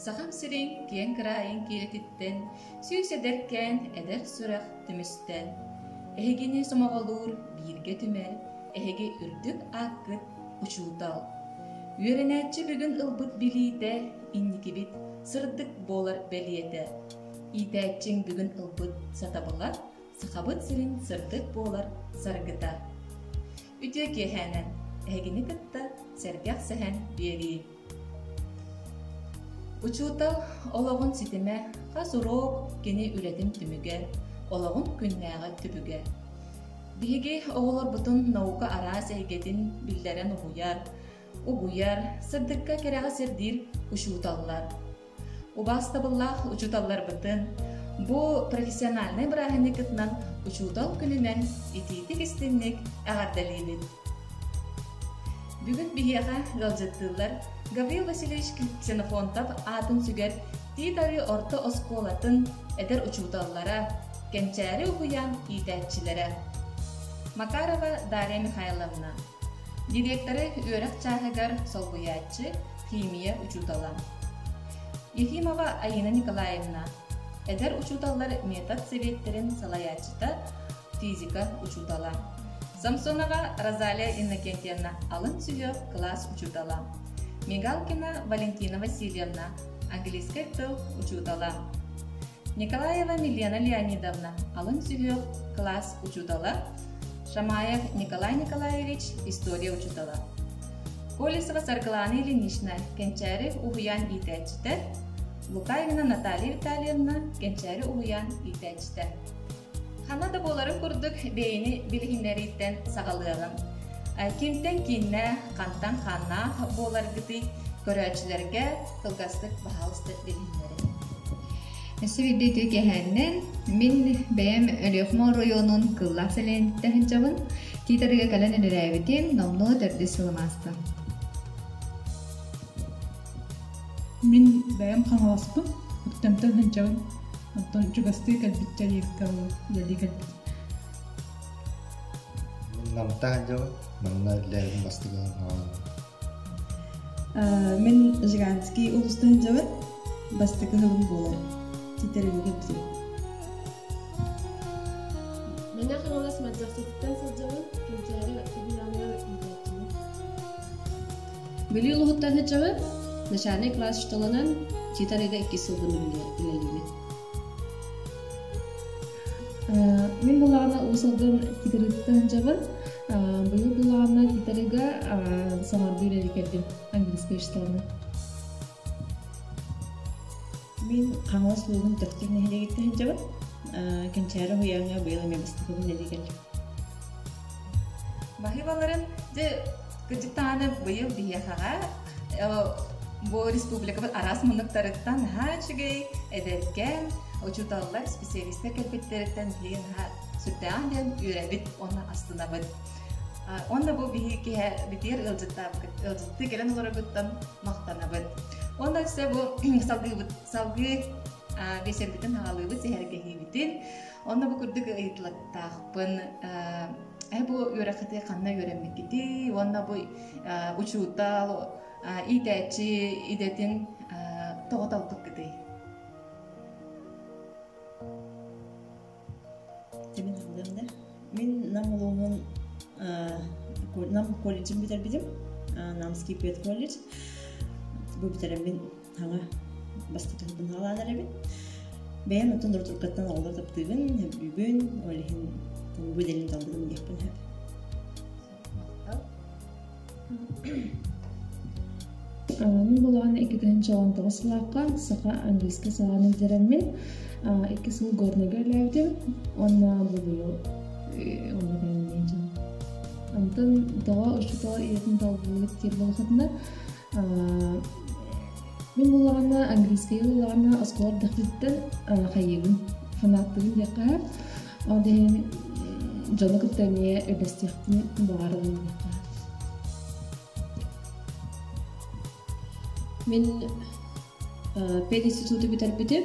Saham sirin kiyen kırayın kiletitten, süs ederken eder sürak tümüsten. Ehegini somağılur birge tüme, ehege ürdük akkıt uçuğdal. Ürenetçi bugün ılbıt biliyde, innikibit sırdık bolar beliyede. İdetçin bugün ılbıt satabılar, sıkabıt sirin sırdık bolar sargıda. Ütüye kehenen, ehegini kıtta sergah sehen beri. Uçuğdal olağın sitime, kasurok geni üredim tümüge, olağın günnağı tübüge. Bihigi oğular butun nauka aras eygedin bilderen uğuyar, sırdıkka kereğe serdir uçuğdallar. Ubastabıllah uçuğdallar butun, bu profesyonalne bırahını kıtnan uçuğdal gününen ititik istinlik ağardalibit. Bugün bihiyağa galcattılar, Gavril Vasilyevich Ksenofontov adın süger Tidari orta oskolatın eder uçuğdallara, gençeri uğuyan iyitetçilere. Makarova Darya Mikhailovna, direktörü Örak Çahıgar Solguyatçı, Химия uçuğdalan. Yefimova Ayina Nikolayevna, eder uçuğdallar metod sovetlerin salayatçıda fizika uçuğdalan. Samsonova Rosalia Innokentьевна alın süyor klas uçuğdalan. Migalkina Valentina Vasilyevna, английский тыл uçuğdalan. Nikolaeva Milena Leonidovna, alın süyor klas uçuğdalan. Шамаев Николай Николаевич, история uçuğdalan. Kolesova Sargılana Ilinishna, gençeri uğuyan iyitetçiler. Lukayevna Natalya Vitalyevna, gençeri uğuyan iyitetçiler. Hanada boları kurduk beyni bilhimleriyden sağalığın. Kimden kinne, kantan kanna bolar gidi görücülerge kılgastık bahalıstık bilhimleri. Süviddi kehennen min beyem Ölüyokmon rayonun kıllah selente hıncavın titarıga kalan enerevitim nomno derdi sılamastı. Min beyem kanavaspı uttamtan hıncavın Anton çugastı kalbitçe yekkavu yedi kalbit. Namta hıncavın manna lehim bastıga Min Zhiganski ulusta hıncavın bastıga hılım bolar. Titarıga kalbit. Mana kanavas madrasattan sılcavın gençeri fidyanlar iyitetçini. Beli uluhuttan hıncavın Nişane klas şutalanan titarıga 2 sılgını ilerleyip. Min bulağına ulusaldığın titarıgdan javın, bu bulağına titarıga samardı ileri geldim İngilizce işlerine. Min kanvas loğun taktik nehre gittin javın, gençeri huyanga böyle mebistikabın neri geldim. Bahivaların de gıcık tane bayıl biyahağa, bu Respublika aras mınıktarıktan haçıgay ederken uçuğdallar spesialistler kelbetlerden bilen sütten den ürebit ona aslında bud. Onda bu bihi bitir ılcıttı gelen olarak buttan mahtana bud. Onda ise bu salgı beşerbitin halıbı sehergehi bitin. Onda bu kurduk ayıtlaktağpın bu yürekete kanna yüremek gidi. Onda bu uçuğdal iyitetçi idetin toğutaldık gidi. Temin haldığımda min namulumun nam kolejim biter bizim namski pet kolej bu biterim min hanga bastık hıbın halalar evet beyan otun durturkattan alır taptığın hep bübün olihin bu delin daldığım yapın hep Min bulağına ikiden çalan tavasılaqqa saqa İngilizce sağanı deremin 2 sıl gornegerlevdim ona buluyor ona beğenmeyeceğim. Antan dağa uçuğda iyetin dalbılık terbalıqatına min bulağına İngilizce bulağına askular daxilitten xayyibim fanattığım yaqa odehin canı kıttanıya ödestiyaktin bağırılım yaqa. Min Ped Institutu biterbitim.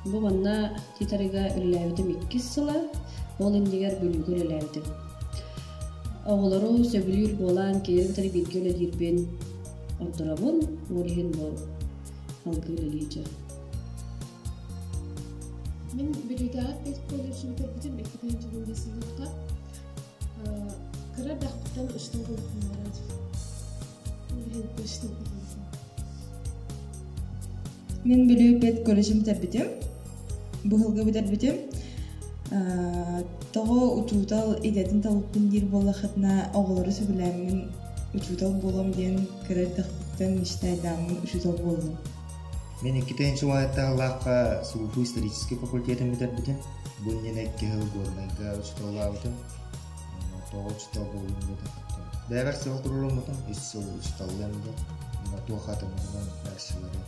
Bu bana titarıga üllevidim 2 sıla. Olin diğer bölügü üllevidim. Oğulları söbülür bolan keyir biteri bilgi öledir ben. ордорабын олиһин бу халгылыйча. Мен билигат бит колледжин тепитим экипен жолунда сыныкка. Кыра дактан ыштан көрүнөр. Мен көштүм. Мен билүүпет колледжим тербитим. Быһылгы битербитим. Того учутал идетин талыппын дир болахатна оголору сөбүләмин учутал болом диен кырдыктан иштайдамын учутал болдум. Мен 2-нче уақытта лаққа Суфу исторический факультетін бітірбітім. Бұннен 2 жыл болмайға учталабытым. Тоғы учтал болдым деді. Бәбір сыл тұрылым бұтым, 3 жыл учталым деді. Тоқатымынан әршілері.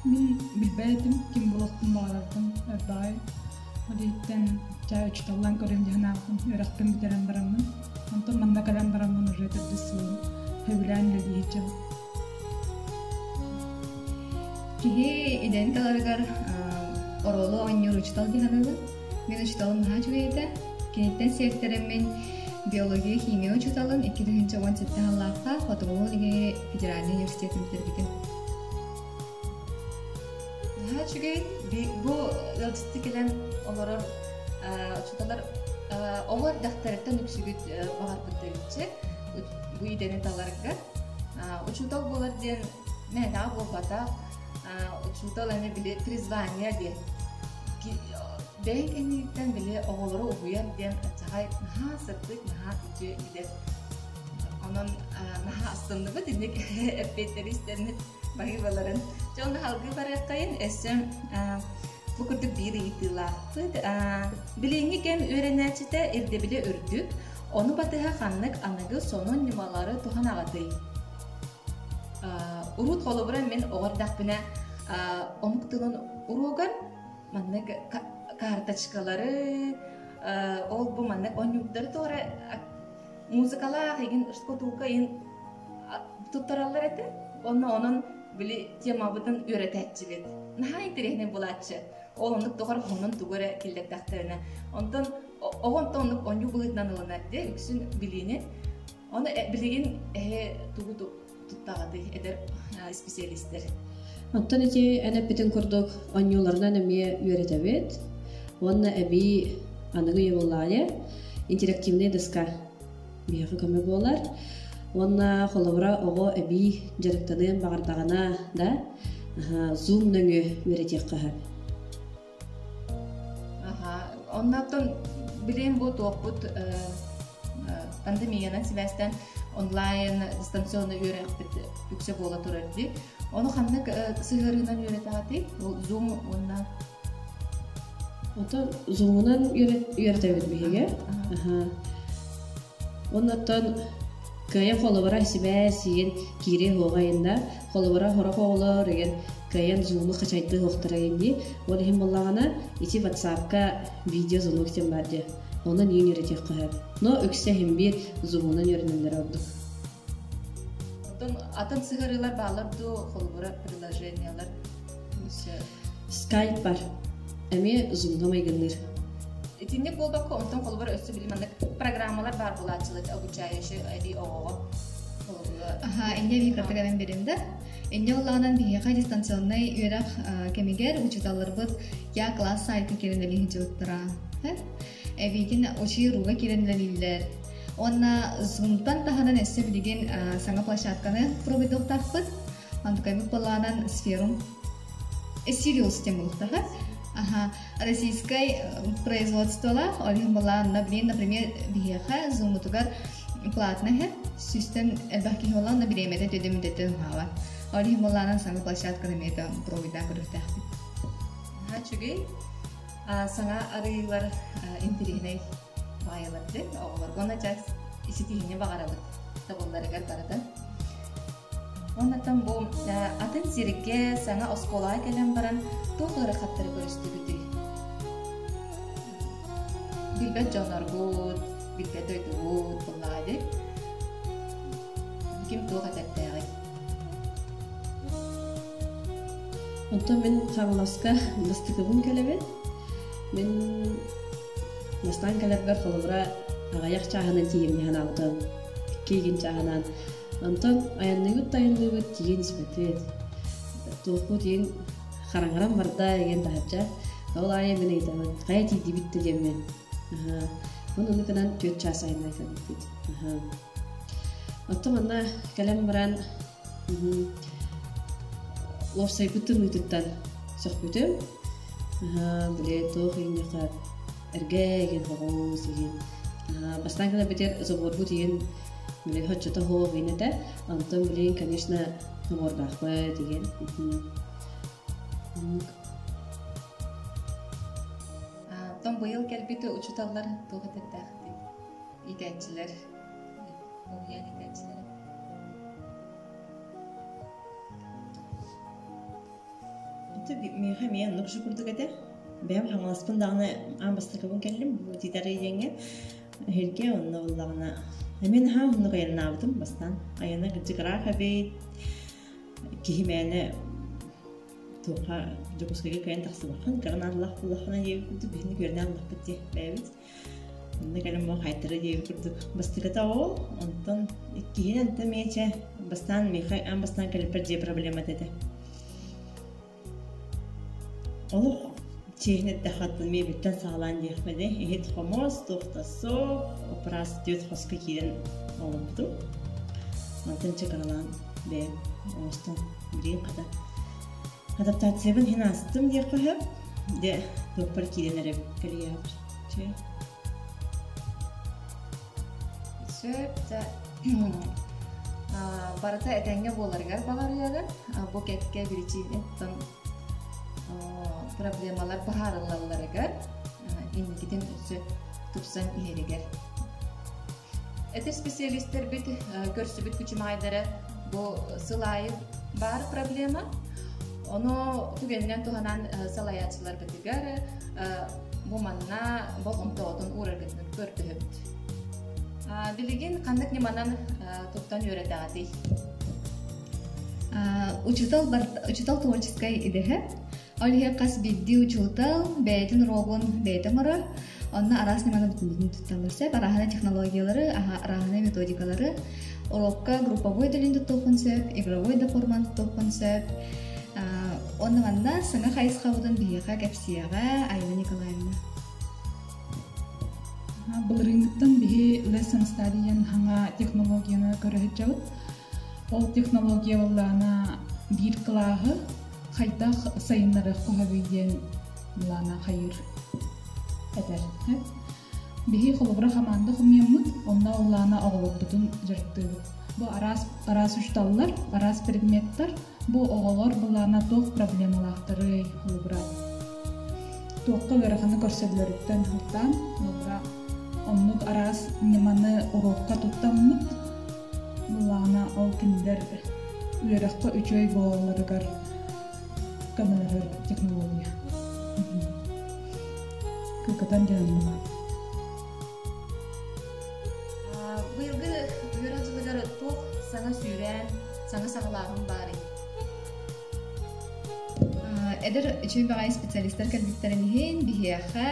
Мен білбәдім, кем болақтың бағалардың әрбай. Одеттен жай учталан көрем жағынағын, өрәқпен бітерен барамын. Онтон манда кәрен барамын уже түрді сылым. Хөвілән лөді етчім. Кихи иден каларгар оролу оңнюр учтал диханылы. Мен учталым наға жүгейді. Кенеттен секторымен биология, химия учталын 2017 халлаққа фотоголология федеральный университетін бітірбекен. Чүгей, бұл ылжысты келен оларыр учуталар олар дақтарыттан үксігіт бағар күттігітші бұл идені таларыға. Учутал болар ден мәна болбата учутал әне біле призвания де. Бәйін кәнеліктен біле оғылары ұғыяр ден ачағай наға сыртық, наға үті едер. Onun naha aslında bu dinlik epeyleri isternet bagibaların. Çoğun halgı barakayın esem bu kurduk bir itilah. Bilingi kem öğrenecide irde bile ördük. Onu batıha kanlık anıgı sonun nimaları tuhan ağatı. Urut kolubran men oğardak bine omuktuğun urugan manlık kartaçkaları ol bu manlık on yukları doğru музыкалах еген ышкотулка ен туттаралар эте. Onun били темабытын үйрөтәтчибет. Наха интересне булатчы. Ол онук тогар хонун тугара килдектактарына. Онтон огон тонук онju быгытнан ылына де үксүн билини. Оны билеген тугу туттагады эдер специалисттер. Онтон эти энепитин курдук онюларынан эме үйрөтөбүт. Онна эби аныгы ебуллая интерактивный доска бияғы көмі болар. Онна қолыбыра оғы әбей жарықтадың бағардағына да зум нөңі өретек қағар. Оннаттан білейін бұл тоқпыт пандемияның себәстен онлайн дистанционны өретіп үксе бола тұрырды. Оны қандық сығырынан өретағады, ол зум онна? Ота зумынан өретәбет бейге. Оннаттан кая холобара себе сиен кире хогайында холобара хора хоолор еген каян зумы хачайды хохтарагенди ол хим боллагана ити WhatsApp-ка видео зумуктен барды. Оны нин өретек кыһар. Но өксө хим бир зумунан өрнөндөр олду. Атын сыгырылар балырды холобара приложениялар. Skype бар. Эми зумга майгынныр. Этинник болдоққа онтон қолбар өссі білімандық программалар бар бұлатшылық обучающий әди оғыға. Инне микротага мен беремді. Инне олағынан бейеқа дистанционный үйрақ кемегер учиталар бұд я класс сайты керенелі жылыттыра. Әбейген очи руға керенелілер. Онна зумтан тахадан әсі білеген саңа площадканы пробедоқтақ бұд. Антукаймық болағынан сферум Сириус темылықтаға. Российской производства, например, биеха, зумутугар платная, систем элбахки холлан на беремене дедемдетен хава. Олим молана сanga площадка на мета провида куртахти. Чугей сanga арилар интернет байларды, олар гона час иситине багарабыт. Таболларыгар барада. Оннан бу атын сирикке саңа осколай келен баран тоғыры қаттары көрістігіді. Билбет жонар бұд, билбет өйді бұд бұллады. Кім тоға тәттәғай. Онтан мен қағыласқа бастықыбын кәлебет. Мен настан кәлебгар қолыбыра агаяк чаһанан тиемни ханаутан кийгин чаһанан онтон аянныгыт тайынныгыт тиен испетет туоху тиен харангаран барда еген тахача ол ая мен айтамын кая тиди битти демен оны канан төт часайын айтам бит оттон ана калем баран ловсай бүтүн үтүттан сохбүтүм биле тоохинника эргэген хогоос деген бастан гана битер зоборбу деген биле хоччото хоогинете антон билен конечно хогордахпы деген Том быйыл келбити учуталлар тугататтахты. Игәчләр. Уян игәчләр. Мен нукшу курдук эте. Бем хаңаласпын дагы амбастыкыбын келдим. Бу титары еңе. Херге онны уллагына. Мен ха онны кайнабытым бастан. Аяна гыжыгыра хабей. Кихимәне туха жокускеге кайын таксыбакын. Кырын Аллах буллахына ев курдук. Бихни көрнө Аллах битти. Бәбит. Онны калым мо хайтыры ев курдук. Бастыката ол. Онтон кихин анта мече бастан михай амбастан келипер же проблема деді. Олух чехнет дахатын ми биттен сагалан дехмеде. Эхет хомос, тоқтасо, операция дет хоска кирен олымду. Антон чекаралан бе остан бирин када. Адаптациябын хин астым дер кохеп. Де доктор кирен эреп калияп. Че. Сөп барата этенге боларгар багарыягы. Бу кетке биричи эттен проблемалар бахарылаларыгар ингиден өзі тупсан иеригер. Эти специалисттер бит көрсүбүт күчүмайдары бу сылайы бар проблема. Оно түгеннен туханан салаячылар битигер бу манна боломтоотун урагытын көртүөт. Билигин кандык неманан туптан үйрөтөгати. Учитал творческой идея. Олег кас бидди учутал, бейтин робон бейтамара, онна арас немана бүтүндүн тутталырса, арахана технологиялары, арахана методикалары, урокка групповой делинде тоқынсеп, игровой да форманды тоқынсеп, онна ванда сыңа хайысқабыдан бияға кәпсияға Айна Николаевна. Бұл рынгыттан бихи lesson study'ен хаңа технологияны көрі жауыт. Ол технология олана бір клағы Хайдах сайыннары қоғабейден бұлана қайыр әдер. Бихи қолыбыра қаманды құмемміт, онна олана оғылып бұтын жырттығы. Бұл арас ұшталылар, арас предметтар, бұл оғылар бұлана тоқ проблемалақтары қолыбыра. Тоққа веріғаны көрседілеріттен құлттан, қолыбыра оннық арас неманы урокқа тұттаммыт, бұлана ол кіндер үйеріққа үчөй болаларығар камера технология. Кылкатан жанымға. Быйылгы үйрәнчілігер тоқ саңа сүйрән, саңа сағылағын бары. Эдер үчөй бағай специалисттер кәлбіктерін ең бігеяға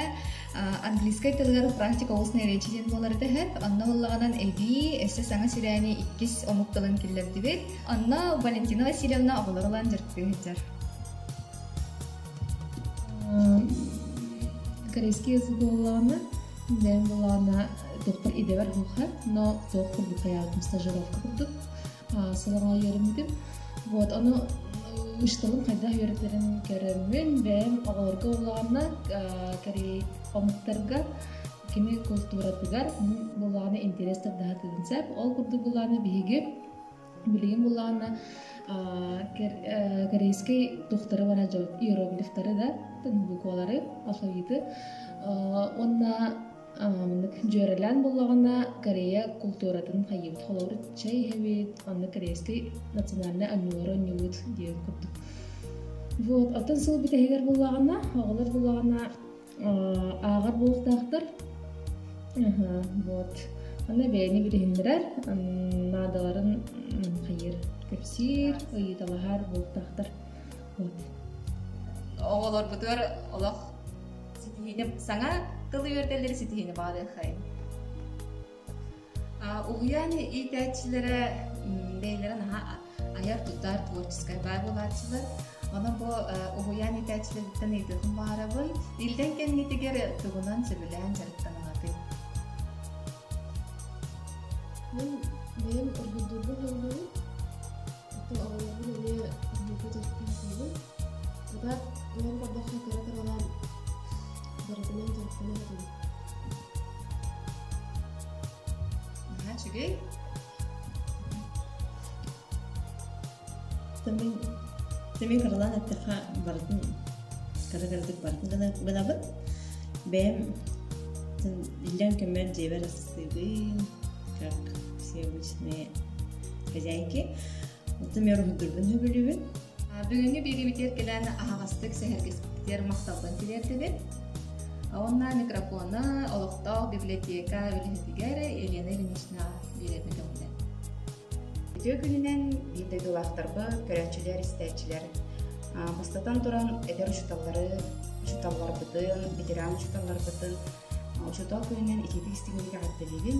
английскай тылғары практика олысына речиден боларды хэп. Анна олағанан эби әсі саңа сүйрәне 2 омуқтылын келдерді бет. Анна Валентина Васильевна оғылығылан жыртты жар. Корейский язык болана, дем болана доктор идевер хохат, но доктор букаятым стажировка курдук. Салама йөрмидим. Вот аны ушталым кайда йөрөтерин керемин, бем агылырга болана Корей омуктарга кими культуратыгар боланы интерестер дагатынсап, ол курдук боланы биги билген боланы корейский докторы бара жок, иероглифтары да буквалары, алфавиты. Онна жөрелен болғана Корея культуратын хайыбыт холоры чай хевит, онна корейский национальный аннуары нювыт дейін күрдік. Вот, атын сыл бит эгер болғана, оғылар болғана ағар болықтақтар. Вот, онна бәйіне бірігіндірер, надаларын хайыр кепсир, ойыталахар болықтақтар. Вот. Оғылар бұтыр олақ сетихіне саңа қылы өртелері сетихіне бағды қайын. Уяны итәчләре бәйләрен аяр тутар творческая бай булачылар. Аны бу уяны итәчләрдән иде хумарабы. Илдән кемнитегәр тугунан сөбелән җырттанагы. Мен оргудурду болду. Ото авалабы не оргудурду. Ада мен бардакка каракаралам. Баратынан җырттанагы. Чүгей? Тәмен каралан әттіға бардын, каракардық бардын гына бит. Бәм илдән көмер дебер асыстыбын, как все обычные хозяйки. Оты мен оргудурдун хөбүлүбүн. Бүгүнкү бири битер келен агастык сәһәргестер макталган килердебит. Онна микрофоны олоқтау библиотека үліхетігері Елена Ильинична беретін көмілі. Өтө күнінен бейді дұлақтарбы көрәтчілер, істәтчілер. Бастатан тұран әдер ұшыталар бұтын, ветеран ұшыталар бұтын. Ұшытал күнінен итетік істігіндегі ғаттылығын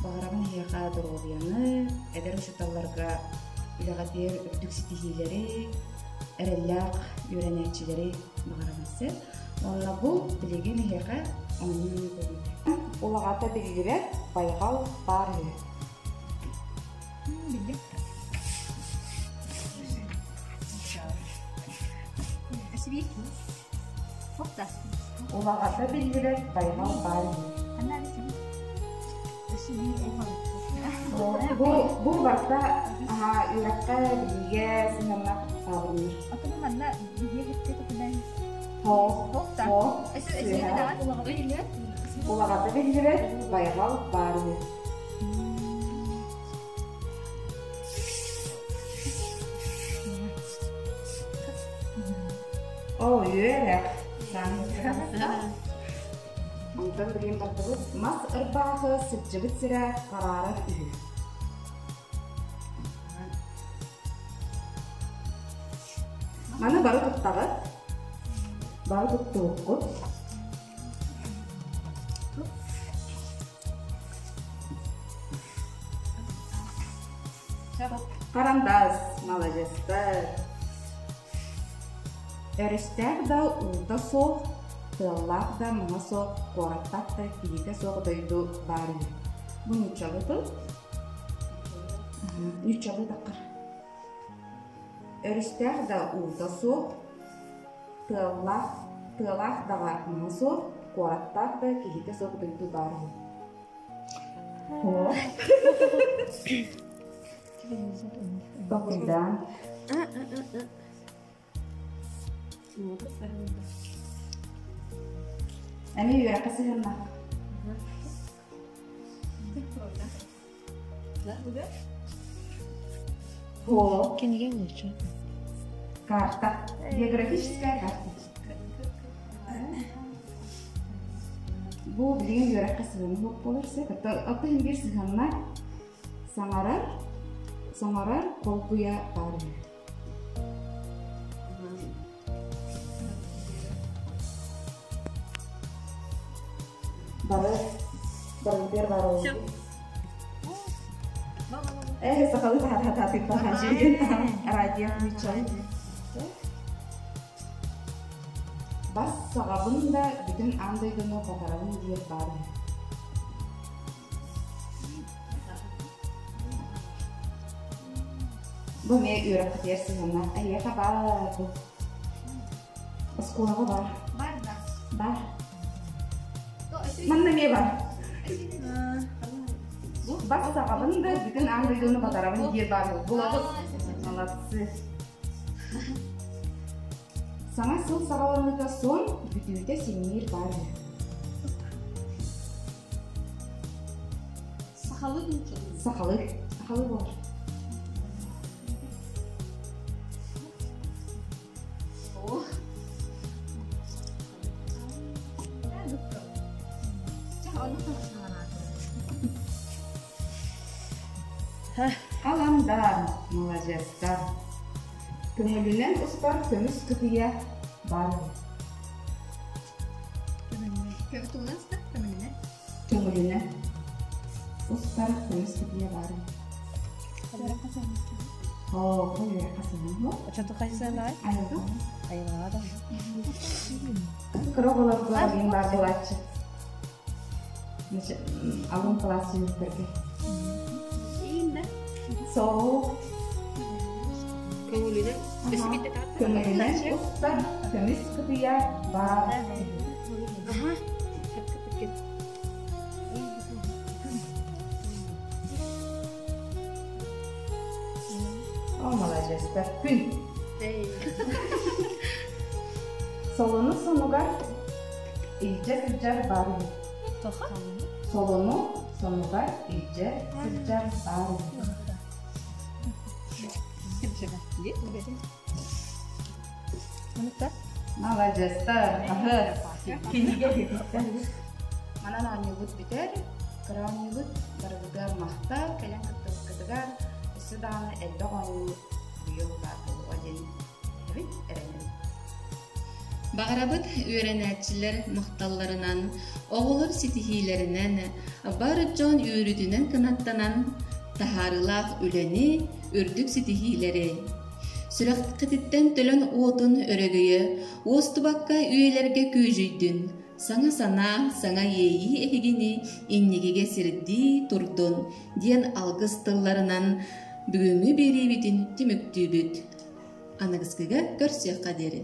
бағарағын хияға дұрғылияны, әдер ұшыталарға үліғатер үрдік сетихилері, әрелләқ үйренәтчілері бағарағысы. Онна бұл білеген хияға оның көрінді. Олағата білгілер байғал бар үй. Білді. Әсібейкі. Қопта. Олағата білгілер байғал бар үй. Қанна бісім? Бұл барда үйраққа білге сыңырна сабырыныр. Атымы манна білге кетті көпінен. Қопта. Олағата білгілер байғал бар үй. О, үйерек. Онтан білген бардығыз, мас ұрбағы сүтжігіт сірі қарары үй. Маны бары тұқтағы, бары тұқты ұққыт. Қарандаз, малажестар. Өрістәк да ұлда соқ, тыллақ да мұна соқ, қораттақ да кейді соқ дойду бары. Бұл нүтчалы тұл? Нүтчалы дақыр. Өрістәк да ұлда соқ, тыллақ дағар мұна соқ, қораттақ да кейді соқ дойду бары. Бақылдан. Әне үйраққа сығырна. Ол. Кенеге лучше. Карта. Географическая карта. Бұл білген үйраққа сығырна болып болырсы. Аты хингер сығырна саңарар қолқуя бары. Barang baru. Sekali hati-hati raja Michel. Bas sakabın da bütün andaydığını fotoğrafını diye bari. Bu ne öğrenci dersi onlar? Ayya kabar bu. Sekolah var. Bar. Mana ne var? Bas sakabın da bütün andaydığını fotoğrafını diye bari. Bu lafı anlatısı. Sana сол сағаларында сон бүтүнде семинер бар. Сақалы бар. Қаламдар, молодецтар. Көңілінен ұстар көміс күтіге бар. Көңілінен. Устар көмес кепия бары. О, көмес касының мı? Очото кайсылай? Айга. Айылада. Кроголар гуагин бар булачы. Алын класс юниттерге. Соğuk. Көңүлүнө бесибитте Көмелинен устар көмес кепия бар. О, молодец, күн. Солону сонуга илже сылжар бары. Солону сонуга илже сылжар бары. Молодец, кениге кетиттер. Манан анюбут битер, кранюбут барыгар махта, келен кыттыгар, сыданы элдогон бүйөлдар болуга ден. Evet, эренен. Бағарабыт үйренәтчілер мақталларынан, оғылыр ситихилерінен, бары жон үйрүдінен кынаттанан, тахарылақ үлені, үрдік ситихилері. Сүрәқтіттен төлін отын өрігіі, остубаққа үйелерге күйжүйдін. Саңа сана, саңа ейі эхігіні, иннегеге сірді тұрдын, ден алғыз тылларынан бүгінгі бері бітін түміктүйбіт. Анығызгыға көрсек қадері.